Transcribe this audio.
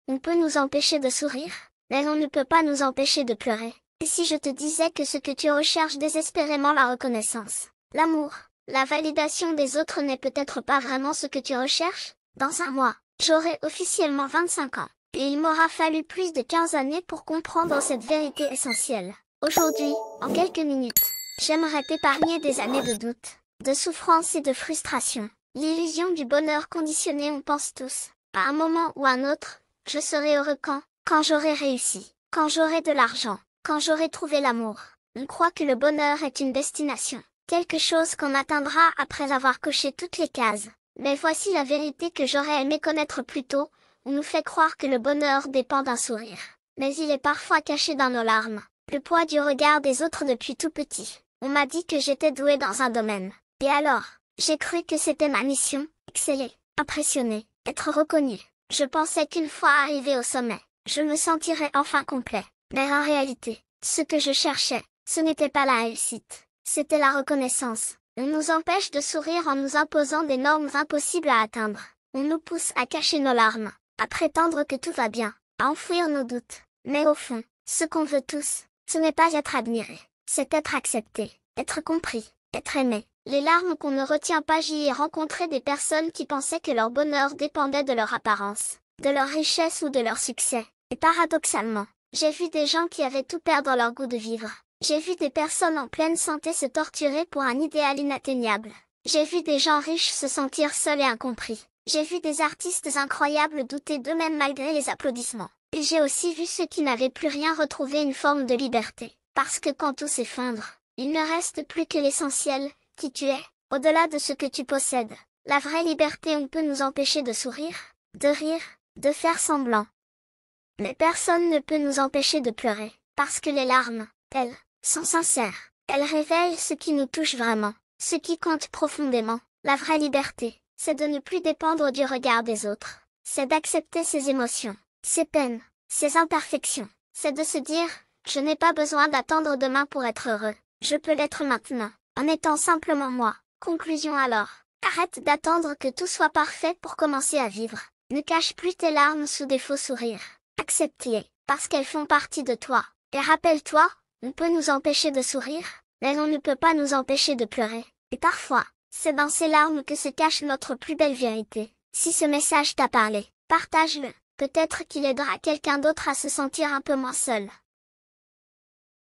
On peut nous empêcher de sourire, mais on ne peut pas nous empêcher de pleurer. Et si je te disais que ce que tu recherches désespérément la reconnaissance, l'amour, la validation des autres n'est peut-être pas vraiment ce que tu recherches? Dans un mois, j'aurai officiellement 25 ans, et il m'aura fallu plus de 15 années pour comprendre cette vérité essentielle. Aujourd'hui, en quelques minutes, j'aimerais t'épargner des années de doute, de souffrance et de frustration. L'illusion du bonheur conditionné, on pense tous. À un moment ou un autre, je serai heureux quand j'aurai réussi, quand j'aurai de l'argent, quand j'aurai trouvé l'amour. On croit que le bonheur est une destination, quelque chose qu'on atteindra après avoir coché toutes les cases. Mais voici la vérité que j'aurais aimé connaître plus tôt. On nous fait croire que le bonheur dépend d'un sourire. Mais il est parfois caché dans nos larmes, le poids du regard des autres depuis tout petit. On m'a dit que j'étais douée dans un domaine. Et alors, j'ai cru que c'était ma mission, exceller, impressionner, être reconnue. Je pensais qu'une fois arrivé au sommet, je me sentirais enfin complet. Mais en réalité, ce que je cherchais, ce n'était pas la réussite, c'était la reconnaissance. On nous empêche de sourire en nous imposant des normes impossibles à atteindre. On nous pousse à cacher nos larmes, à prétendre que tout va bien, à enfouir nos doutes. Mais au fond, ce qu'on veut tous, ce n'est pas être admiré, c'est être accepté, être compris, être aimé. Les larmes qu'on ne retient pas. J'y ai rencontré des personnes qui pensaient que leur bonheur dépendait de leur apparence, de leur richesse ou de leur succès. Et paradoxalement, j'ai vu des gens qui avaient tout perdre dans leur goût de vivre. J'ai vu des personnes en pleine santé se torturer pour un idéal inatteignable. J'ai vu des gens riches se sentir seuls et incompris. J'ai vu des artistes incroyables douter d'eux-mêmes malgré les applaudissements. Et j'ai aussi vu ceux qui n'avaient plus rien retrouver une forme de liberté. Parce que quand tout s'effondre, il ne reste plus que l'essentiel. Qui tu es, au-delà de ce que tu possèdes. La vraie liberté. On peut nous empêcher de sourire, de rire, de faire semblant. Mais personne ne peut nous empêcher de pleurer, parce que les larmes, elles, sont sincères. Elles révèlent ce qui nous touche vraiment, ce qui compte profondément. La vraie liberté, c'est de ne plus dépendre du regard des autres. C'est d'accepter ses émotions, ses peines, ses imperfections. C'est de se dire, je n'ai pas besoin d'attendre demain pour être heureux. Je peux l'être maintenant. En étant simplement moi. Conclusion alors. Arrête d'attendre que tout soit parfait pour commencer à vivre. Ne cache plus tes larmes sous des faux sourires. Accepte-les, parce qu'elles font partie de toi. Et rappelle-toi, on peut nous empêcher de sourire, mais on ne peut pas nous empêcher de pleurer. Et parfois, c'est dans ces larmes que se cache notre plus belle vérité. Si ce message t'a parlé, partage-le. Peut-être qu'il aidera quelqu'un d'autre à se sentir un peu moins seul.